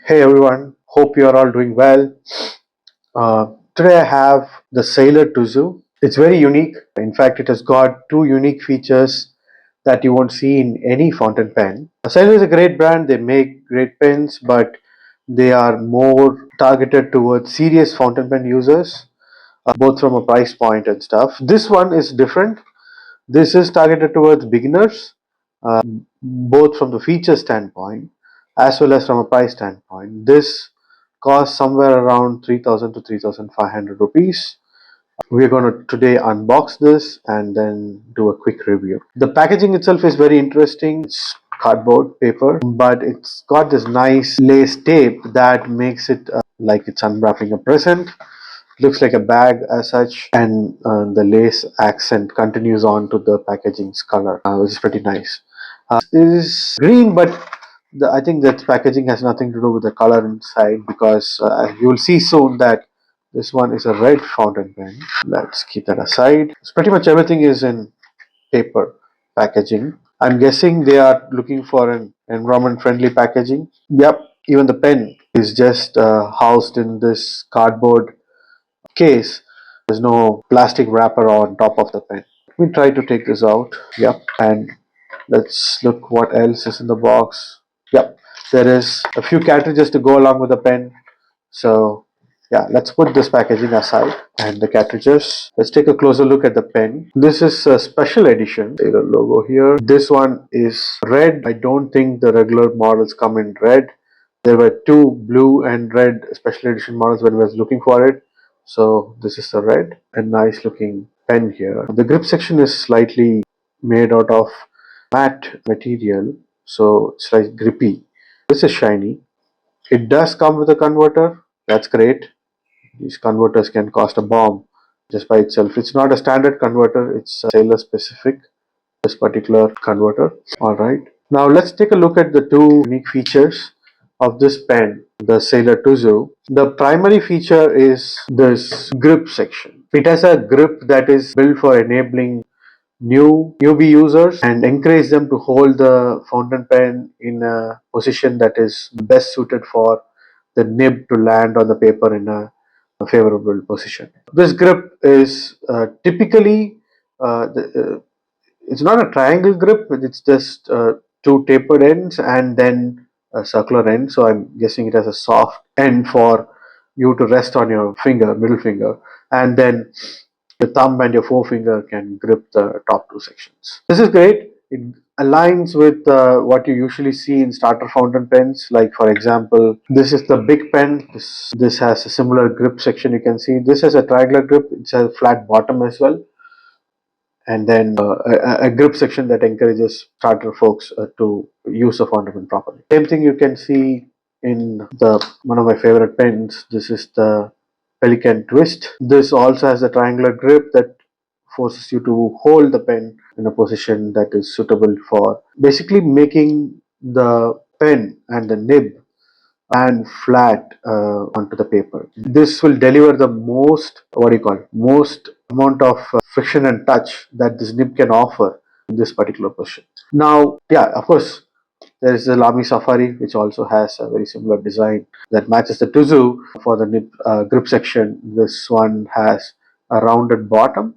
Hey everyone, hope you are all doing well. Today I have the Sailor Tuzu. It's very unique. In fact, it has got two unique features that you won't see in any fountain pen. Sailor is a great brand, they make great pens, but they are more targeted towards serious fountain pen users, both from a price point and stuff. This one is different. This is targeted towards beginners, uh, both from the feature standpoint as well as from a price standpoint. This costs somewhere around 3000 to 3500 rupees. We're going to today unbox this and then do a quick review. The packaging itself is very interesting. It's cardboard paper, but it's got this nice lace tape that makes it like it's unwrapping a present. Looks like a bag as such, and the lace accent continues on to the packaging's color, which is pretty nice. It is green, but I think that packaging has nothing to do with the color inside, because you will see soon that this one is a red fountain pen. Let's keep that aside. So pretty much everything is in paper packaging. I'm guessing they are looking for an environment friendly packaging. Yep, even the pen is just housed in this cardboard case. There's no plastic wrapper on top of the pen. Let me try to take this out. Yep, and let's look what else is in the box. Yep, there is a few cartridges to go along with the pen. So yeah, let's put this packaging aside and the cartridges. Let's take a closer look at the pen. This is a special edition. See the logo here. This one is red. I don't think the regular models come in red. There were two blue and red special edition models when I was looking for it. So this is the red and nice looking pen here. The grip section is slightly made out of matte material, so it's like grippy. This is shiny. It does come with a converter. That's great. These converters can cost a bomb just by itself. It's not a standard converter, it's a Sailor specific, this particular converter. Alright. Now let's take a look at the two unique features of this pen, the Sailor Tuzu. The primary feature is this grip section. It has a grip that is built for enabling newbie users and encourage them to hold the fountain pen in a position that is best suited for the nib to land on the paper in a favorable position. This grip is typically it's not a triangle grip, but it's just two tapered ends and then a circular end. So I'm guessing it has a soft end for you to rest on your finger, middle finger, and then your thumb and your forefinger can grip the top two sections. This is great. It aligns with what you usually see in starter fountain pens. Like for example, this is the big pen. This has a similar grip section. You can see this has a triangular grip. It's a flat bottom as well, and then a grip section that encourages starter folks to use the fountain pen properly. Same thing you can see in the one of my favorite pens. This is the Pelican Twist. This also has a triangular grip that forces you to hold the pen in a position that is suitable for basically making the pen and the nib and flat onto the paper. This will deliver the most, what do you call it, most amount of friction and touch that this nib can offer in this particular position. Now, yeah, of course, there is the Lamy Safari, which also has a very similar design that matches the Tuzu for the nib grip section. This one has a rounded bottom,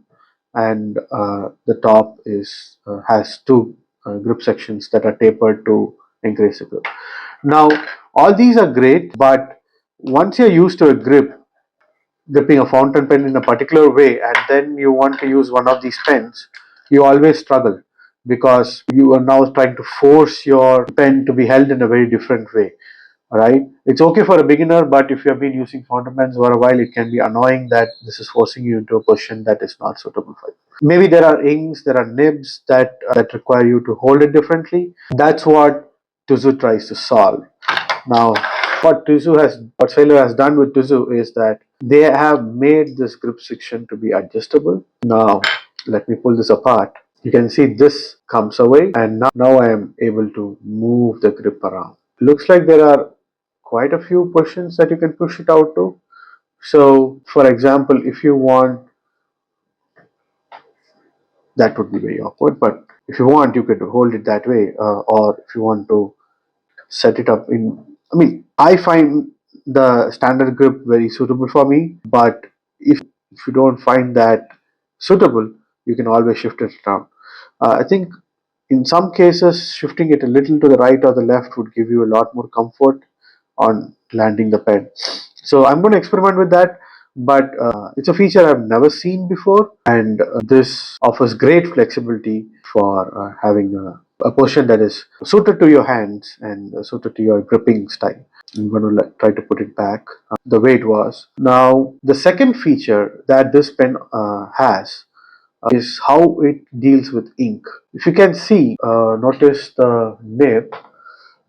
and the top is has two grip sections that are tapered to increase the grip. Now, all these are great, but once you're used to a gripping a fountain pen in a particular way, and then you want to use one of these pens, you always struggle because you are now trying to force your pen to be held in a very different way. Alright, it's okay for a beginner, but if you have been using fountain pens for a while, it can be annoying that this is forcing you into a position that is not suitable for you. Maybe there are inks, there are nibs that require you to hold it differently. That's what Tuzu tries to solve. Now, what Sailor has done with Tuzu is that they have made this grip section to be adjustable. Now, let me pull this apart. You can see this comes away, and now I am able to move the grip around. Looks like there are quite a few positions that you can push it out to. So, for example, if you want, that would be very awkward, but if you want, you could hold it that way, or if you want to set it up in I mean, I find the standard grip very suitable for me, but if you don't find that suitable, you can always shift it around. I think in some cases, shifting it a little to the right or the left would give you a lot more comfort on landing the pen. So I'm going to experiment with that, but it's a feature I've never seen before, and this offers great flexibility for having a position that is suited to your hands and suited to your gripping style. I'm going to try to put it back the way it was. Now, the second feature that this pen has is how it deals with ink. If you can see, notice the nib,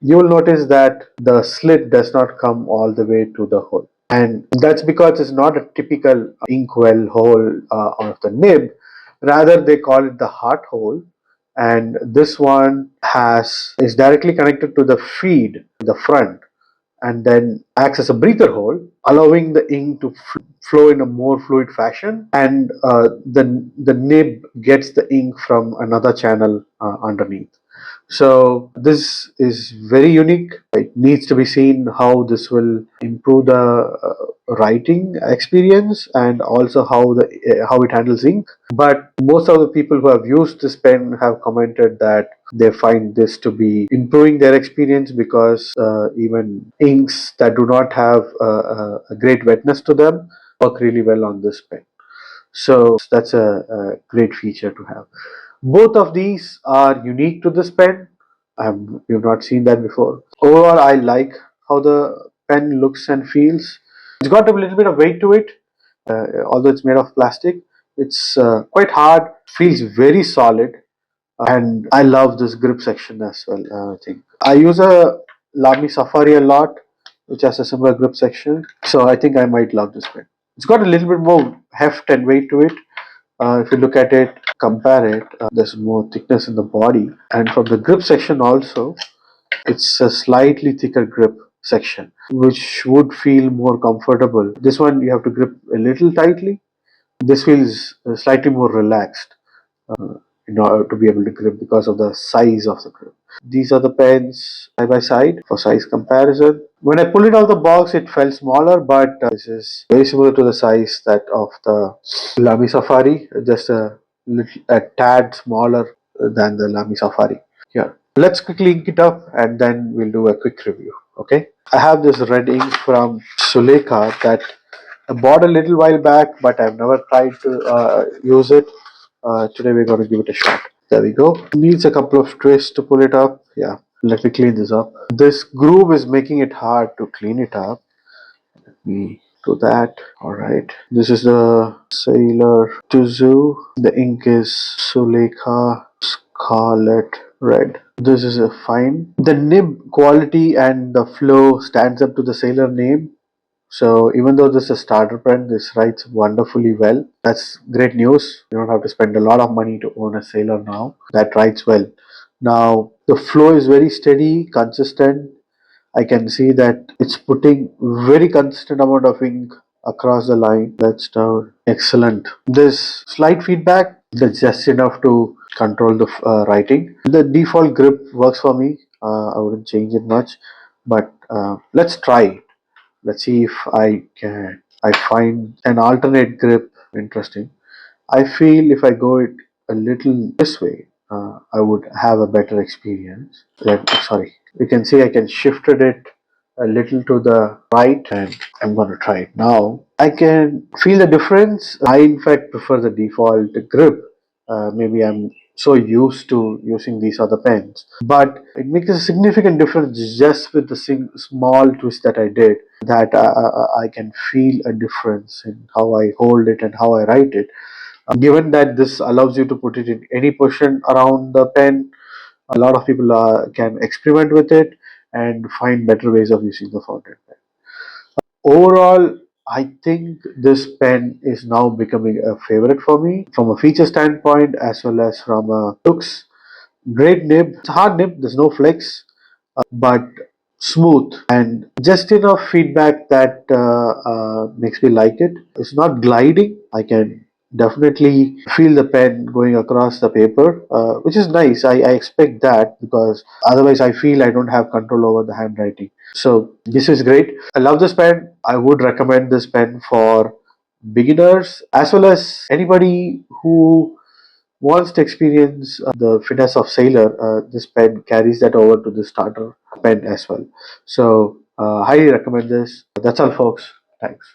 you will notice that the slit does not come all the way to the hole. And that's because it's not a typical inkwell hole of the nib. Rather, they call it the heart hole. And this one is directly connected to the feed, the front, and then acts as a breather hole, allowing the ink to flow in a more fluid fashion. And the nib gets the ink from another channel underneath. So this is very unique. It needs to be seen how this will improve the writing experience and also how it handles ink. But most of the people who have used this pen have commented that they find this to be improving their experience because even inks that do not have a great wetness to them work really well on this pen. So that's a great feature to have. Both of these are unique to this pen. We've not seen that before. Overall, I like how the pen looks and feels. It's got a little bit of weight to it, although it's made of plastic. It's quite hard, feels very solid, and I love this grip section as well. I think I use a Lamy Safari a lot, which has a similar grip section. So I think I might love this pen. It's got a little bit more heft and weight to it. If you look at it, compare it, there's more thickness in the body, and from the grip section also, it's a slightly thicker grip section, which would feel more comfortable. This one you have to grip a little tightly. This feels slightly more relaxed in order to be able to grip because of the size of the grip. These are the pens side by side for size comparison. When I pull it out of the box, it felt smaller, but this is very similar to the size that of the Lamy Safari, just a tad smaller than the Lamy Safari. Here, let's quickly ink it up and then we'll do a quick review. Okay, I have this red ink from Sulekha that I bought a little while back, but I've never tried to use it. Today we're going to give it a shot. There we go. Needs a couple of twists to pull it up. Yeah, let me clean this up. This groove is making it hard to clean it up. Let me do that. Alright. This is the Sailor Tuzu. The ink is Sulekha Scarlet Red. This is a fine. The nib quality and the flow stands up to the Sailor name. So even though this is a starter pen, this writes wonderfully well. That's great news. You don't have to spend a lot of money to own a Sailor now. That writes well. Now the flow is very steady, consistent. I can see that it's putting very consistent amount of ink across the line. That's excellent. There's slight feedback. That's just enough to control the writing. The default grip works for me. I wouldn't change it much, but let's try. Let's see if I find an alternate grip interesting. I feel if I go it a little this way, I would have a better experience. Sorry, you can see I can shifted it a little to the right, and I'm going to try it now. I can feel the difference. I in fact prefer the default grip. Maybe I'm so used to using these other pens, but it makes a significant difference just with the small twist that I did, that I can feel a difference in how I hold it and how I write it. Given that this allows you to put it in any position around the pen, a lot of people can experiment with it and find better ways of using the fountain pen. Overall, I think this pen is now becoming a favorite for me from a feature standpoint as well as from a looks. Great nib, it's a hard nib, there's no flex, but smooth and just enough feedback that makes me like it. It's not gliding. I can definitely feel the pen going across the paper, which is nice. I expect that because otherwise I feel I don't have control over the handwriting. So this is great. I love this pen. I would recommend this pen for beginners as well as anybody who wants to experience the finesse of sailor. This pen carries that over to the starter pen as well. So highly recommend this. That's all, folks. Thanks.